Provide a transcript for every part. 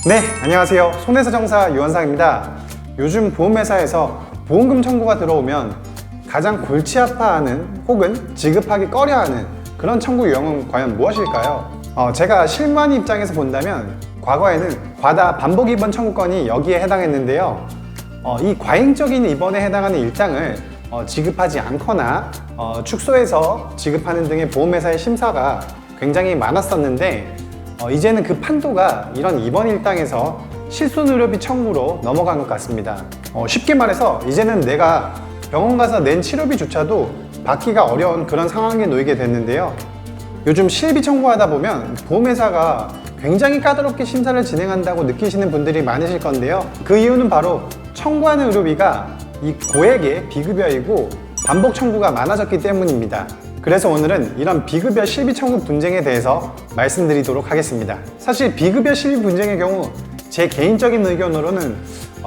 네, 안녕하세요. 손해사정사 유원상입니다. 요즘 보험회사에서 보험금 청구가 들어오면 가장 골치 아파하는 혹은 지급하기 꺼려하는 그런 청구 유형은 과연 무엇일까요? 제가 실무하는 입장에서 본다면 과거에는 과다 반복 입원 청구건이 여기에 해당했는데요. 이 과잉적인 입원에 해당하는 일당을 지급하지 않거나 축소해서 지급하는 등의 보험회사의 심사가 굉장히 많았었는데 이제는 그 판도가 이런 입원 일당에서 실손의료비 청구로 넘어간 것 같습니다. 쉽게 말해서 이제는 내가 병원 가서 낸 치료비조차도 받기가 어려운 그런 상황에 놓이게 됐는데요. 요즘 실비 청구하다 보면 보험회사가 굉장히 까다롭게 심사를 진행한다고 느끼시는 분들이 많으실 건데요. 그 이유는 바로 청구하는 의료비가 이 고액의 비급여이고 반복 청구가 많아졌기 때문입니다. 그래서 오늘은 이런 비급여 실비 청구 분쟁에 대해서 말씀드리도록 하겠습니다. 사실 비급여 실비 분쟁의 경우 제 개인적인 의견으로는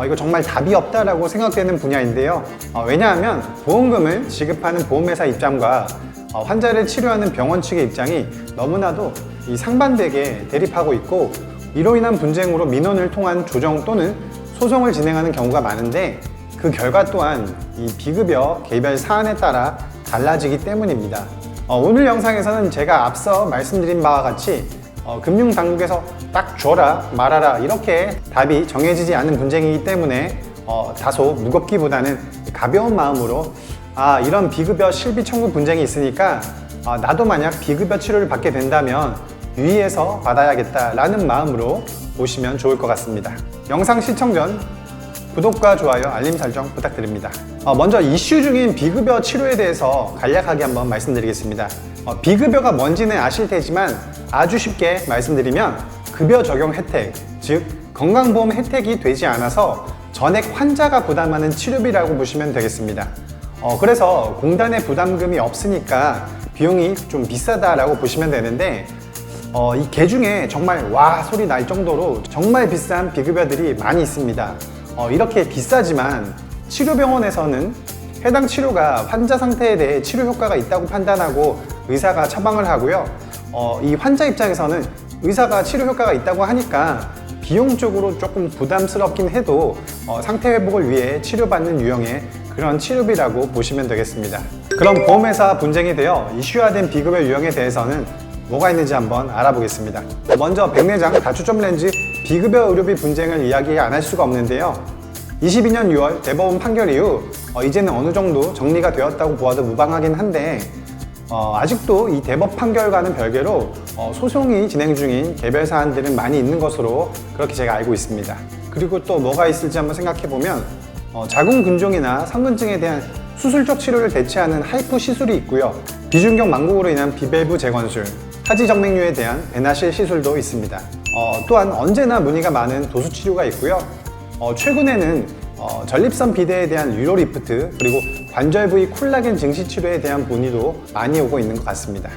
이거 정말 답이 없다라고 생각되는 분야인데요. 왜냐하면 보험금을 지급하는 보험회사 입장과 환자를 치료하는 병원 측의 입장이 너무나도 상반되게 대립하고 있고, 이로 인한 분쟁으로 민원을 통한 조정 또는 소송을 진행하는 경우가 많은데, 그 결과 또한 이 비급여 개별 사안에 따라 달라지기 때문입니다. 오늘 영상에서는 제가 앞서 말씀드린 바와 같이 금융당국에서 딱 줘라 말아라 이렇게 답이 정해지지 않은 분쟁이기 때문에 다소 무겁기보다는 가벼운 마음으로 이런 비급여 실비 청구 분쟁이 있으니까 나도 만약 비급여 치료를 받게 된다면 유의해서 받아야겠다라는 마음으로 보시면 좋을 것 같습니다. 영상 시청 전 구독과 좋아요, 알림 설정 부탁드립니다. 먼저 이슈 중인 비급여 치료에 대해서 간략하게 한번 말씀드리겠습니다. 비급여가 뭔지는 아실 테지만 아주 쉽게 말씀드리면 급여 적용 혜택, 즉 건강보험 혜택이 되지 않아서 전액 환자가 부담하는 치료비라고 보시면 되겠습니다. 그래서 공단의 부담금이 없으니까 비용이 좀 비싸다라고 보시면 되는데, 이 개 중에 정말 와 소리 날 정도로 정말 비싼 비급여들이 많이 있습니다. 이렇게 비싸지만 치료병원에서는 해당 치료가 환자 상태에 대해 치료 효과가 있다고 판단하고 의사가 처방을 하고요. 이 환자 입장에서는 의사가 치료 효과가 있다고 하니까 비용적으로 조금 부담스럽긴 해도 상태 회복을 위해 치료받는 유형의 그런 치료비라고 보시면 되겠습니다. 그럼 보험회사 분쟁이 되어 이슈화된 비급여 유형에 대해서는 뭐가 있는지 한번 알아보겠습니다. 먼저 백내장 다초점 렌즈 비급여 의료비 분쟁을 이야기 안 할 수가 없는데요. 22년 6월 대법원 판결 이후 이제는 어느 정도 정리가 되었다고 보아도 무방하긴 한데, 아직도 이 대법 판결과는 별개로 소송이 진행 중인 개별 사안들은 많이 있는 것으로 그렇게 제가 알고 있습니다. 그리고 또 뭐가 있을지 한번 생각해 보면 자궁근종이나 성근증에 대한 수술적 치료를 대체하는 하이프 시술이 있고요. 비중격 망곡으로 인한 비밸브 재건술, 하지정맥류에 대한 배나실 시술도 있습니다. 또한 언제나 문의가 많은 도수치료가 있고요. 최근에는 전립선 비대에 대한 유로리프트, 그리고 관절 부위 콜라겐 증시 치료에 대한 문의도 많이 오고 있는 것 같습니다.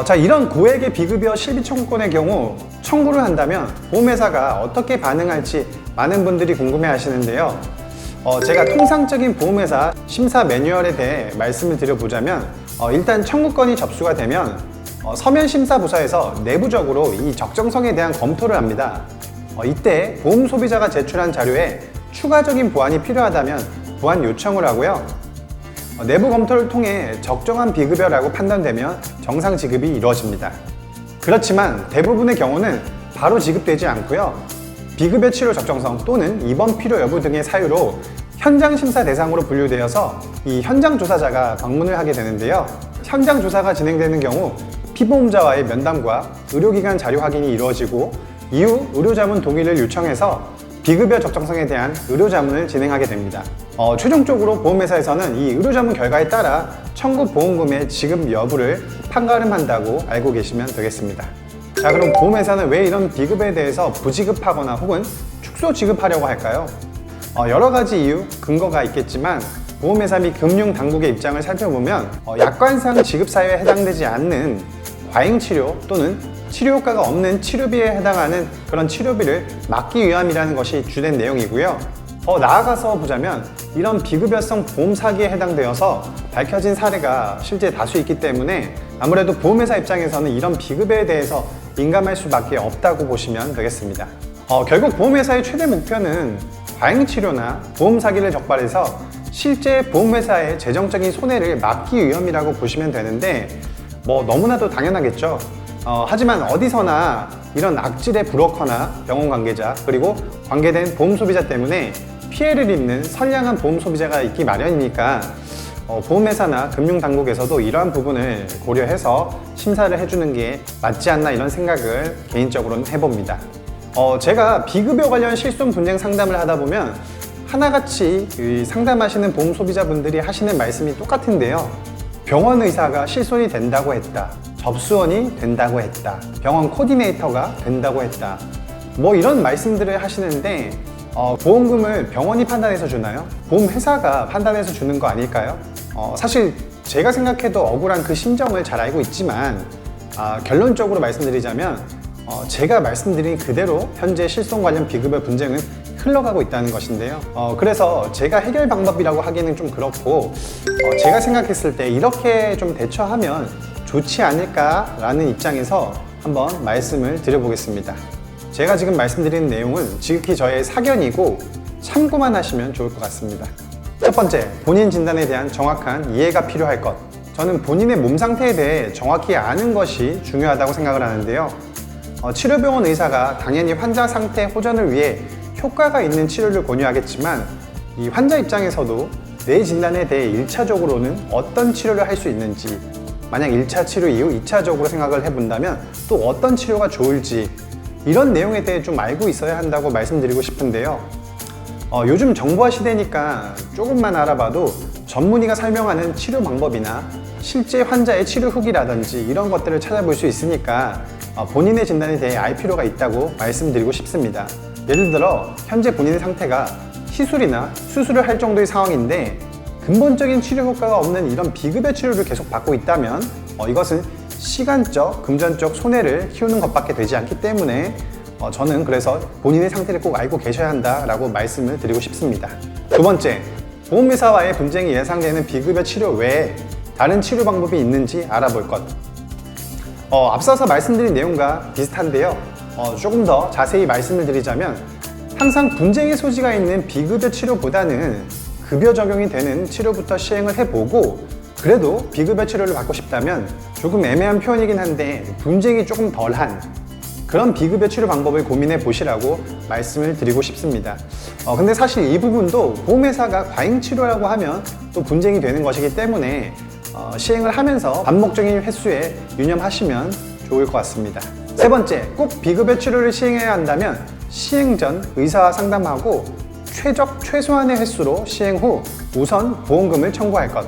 자, 이런 고액의 비급여 실비 청구권의 경우 청구를 한다면 보험회사가 어떻게 반응할지 많은 분들이 궁금해 하시는데요. 제가 통상적인 보험회사 심사 매뉴얼에 대해 말씀을 드려보자면, 일단 청구권이 접수가 되면 서면심사부서에서 내부적으로 이 적정성에 대한 검토를 합니다. 이때 보험 소비자가 제출한 자료에 추가적인 보완이 필요하다면 보완 요청을 하고요. 내부 검토를 통해 적정한 비급여라고 판단되면 정상 지급이 이루어집니다. 그렇지만 대부분의 경우는 바로 지급되지 않고요. 비급여 치료 적정성 또는 입원 필요 여부 등의 사유로 현장 심사 대상으로 분류되어서 이 현장 조사자가 방문을 하게 되는데요. 현장 조사가 진행되는 경우 피보험자와의 면담과 의료기관 자료 확인이 이루어지고 이후 의료자문 동의를 요청해서 비급여 적정성에 대한 의료자문을 진행하게 됩니다. 최종적으로 보험회사에서는 이 의료자문 결과에 따라 청구 보험금의 지급 여부를 판가름한다고 알고 계시면 되겠습니다. 자, 그럼 보험회사는 왜 이런 비급여에 대해서 부지급하거나 혹은 축소 지급하려고 할까요? 여러 가지 이유, 근거가 있겠지만 보험회사 및 금융당국의 입장을 살펴보면 약관상 지급 사유에 해당되지 않는 과잉치료 또는 치료 효과가 없는 치료비에 해당하는 그런 치료비를 막기 위함이라는 것이 주된 내용이고요. 더 나아가서 보자면 이런 비급여성 보험 사기에 해당되어서 밝혀진 사례가 실제 다수 있기 때문에 아무래도 보험회사 입장에서는 이런 비급여에 대해서 민감할 수밖에 없다고 보시면 되겠습니다. 결국 보험회사의 최대 목표는 과잉치료나 보험 사기를 적발해서 실제 보험회사의 재정적인 손해를 막기 위함이라고 보시면 되는데 너무나도 당연하겠죠. 하지만 어디서나 이런 악질의 브로커나 병원 관계자 그리고 관계된 보험 소비자 때문에 피해를 입는 선량한 보험 소비자가 있기 마련이니까 보험회사나 금융당국에서도 이러한 부분을 고려해서 심사를 해주는 게 맞지 않나 이런 생각을 개인적으로는 해봅니다. 제가 비급여 관련 실손 분쟁 상담을 하다 보면 하나같이 상담하시는 보험 소비자분들이 하시는 말씀이 똑같은데요. 병원 의사가 실손이 된다고 했다. 접수원이 된다고 했다. 병원 코디네이터가 된다고 했다. 이런 말씀들을 하시는데 보험금을 병원이 판단해서 주나요? 보험회사가 판단해서 주는 거 아닐까요? 사실 제가 생각해도 억울한 그 심정을 잘 알고 있지만 결론적으로 말씀드리자면 제가 말씀드린 그대로 현재 실손 관련 비급여 분쟁은 흘러가고 있다는 것인데요. 그래서 제가 해결 방법이라고 하기는 좀 그렇고 제가 생각했을 때 이렇게 좀 대처하면 좋지 않을까라는 입장에서 한번 말씀을 드려보겠습니다. 제가 지금 말씀드리는 내용은 지극히 저의 사견이고 참고만 하시면 좋을 것 같습니다. 첫 번째, 본인 진단에 대한 정확한 이해가 필요할 것. 저는 본인의 몸 상태에 대해 정확히 아는 것이 중요하다고 생각을 하는데요. 치료병원 의사가 당연히 환자 상태 호전을 위해 효과가 있는 치료를 권유하겠지만 이 환자 입장에서도 내 진단에 대해 1차적으로는 어떤 치료를 할 수 있는지, 만약 1차 치료 이후 2차적으로 생각을 해본다면 또 어떤 치료가 좋을지 이런 내용에 대해 좀 알고 있어야 한다고 말씀드리고 싶은데요. 요즘 정보화 시대니까 조금만 알아봐도 전문의가 설명하는 치료 방법이나 실제 환자의 치료 후기라든지 이런 것들을 찾아볼 수 있으니까 본인의 진단에 대해 알 필요가 있다고 말씀드리고 싶습니다. 예를 들어 현재 본인의 상태가 시술이나 수술을 할 정도의 상황인데 근본적인 치료 효과가 없는 이런 비급여 치료를 계속 받고 있다면 이것은 시간적, 금전적 손해를 키우는 것밖에 되지 않기 때문에 저는 그래서 본인의 상태를 꼭 알고 계셔야 한다라고 말씀을 드리고 싶습니다. 두 번째, 보험회사와의 분쟁이 예상되는 비급여 치료 외에 다른 치료 방법이 있는지 알아볼 것. 앞서서 말씀드린 내용과 비슷한데요. 조금 더 자세히 말씀을 드리자면 항상 분쟁의 소지가 있는 비급여 치료보다는 급여 적용이 되는 치료부터 시행을 해보고 그래도 비급여 치료를 받고 싶다면 조금 애매한 표현이긴 한데 분쟁이 조금 덜한 그런 비급여 치료 방법을 고민해 보시라고 말씀을 드리고 싶습니다. 근데 사실 이 부분도 보험회사가 과잉 치료라고 하면 또 분쟁이 되는 것이기 때문에 시행을 하면서 반복적인 횟수에 유념하시면 좋을 것 같습니다. 세 번째, 꼭 비급여 치료를 시행해야 한다면 시행 전 의사와 상담하고 최소한의 횟수로 시행 후 우선 보험금을 청구할 것.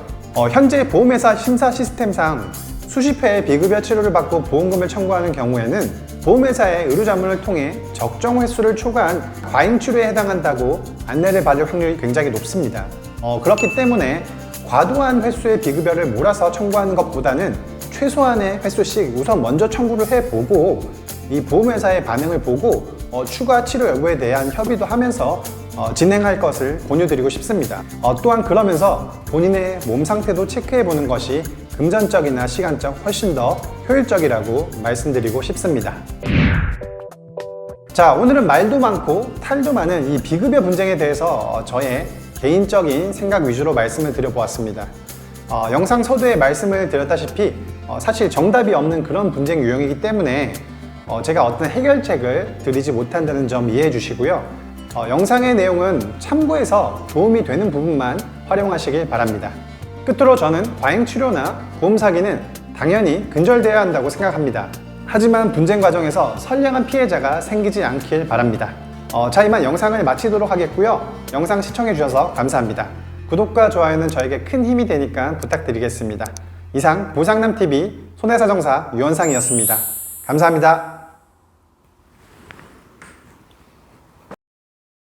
현재 보험회사 심사 시스템상 수십 회의 비급여 치료를 받고 보험금을 청구하는 경우에는 보험회사의 의료자문을 통해 적정 횟수를 초과한 과잉 치료에 해당한다고 안내를 받을 확률이 굉장히 높습니다. 그렇기 때문에 과도한 횟수의 비급여를 몰아서 청구하는 것보다는 최소한의 횟수씩 우선 먼저 청구를 해보고 이 보험회사의 반응을 보고 추가 치료 여부에 대한 협의도 하면서 진행할 것을 권유드리고 싶습니다. 또한 그러면서 본인의 몸 상태도 체크해보는 것이 금전적이나 시간적 훨씬 더 효율적이라고 말씀드리고 싶습니다. 자, 오늘은 말도 많고 탈도 많은 이 비급여 분쟁에 대해서 저의 개인적인 생각 위주로 말씀을 드려보았습니다. 영상 서두에 말씀을 드렸다시피 사실 정답이 없는 그런 분쟁 유형이기 때문에 제가 어떤 해결책을 드리지 못한다는 점 이해해 주시고요. 영상의 내용은 참고해서 도움이 되는 부분만 활용하시길 바랍니다. 끝으로 저는 과잉치료나 보험 사기는 당연히 근절되어야 한다고 생각합니다. 하지만 분쟁 과정에서 선량한 피해자가 생기지 않길 바랍니다. 자, 이만 영상을 마치도록 하겠고요. 영상 시청해 주셔서 감사합니다. 구독과 좋아요는 저에게 큰 힘이 되니까 부탁드리겠습니다. 이상 보상남TV 손해사정사 유원상이었습니다. 감사합니다.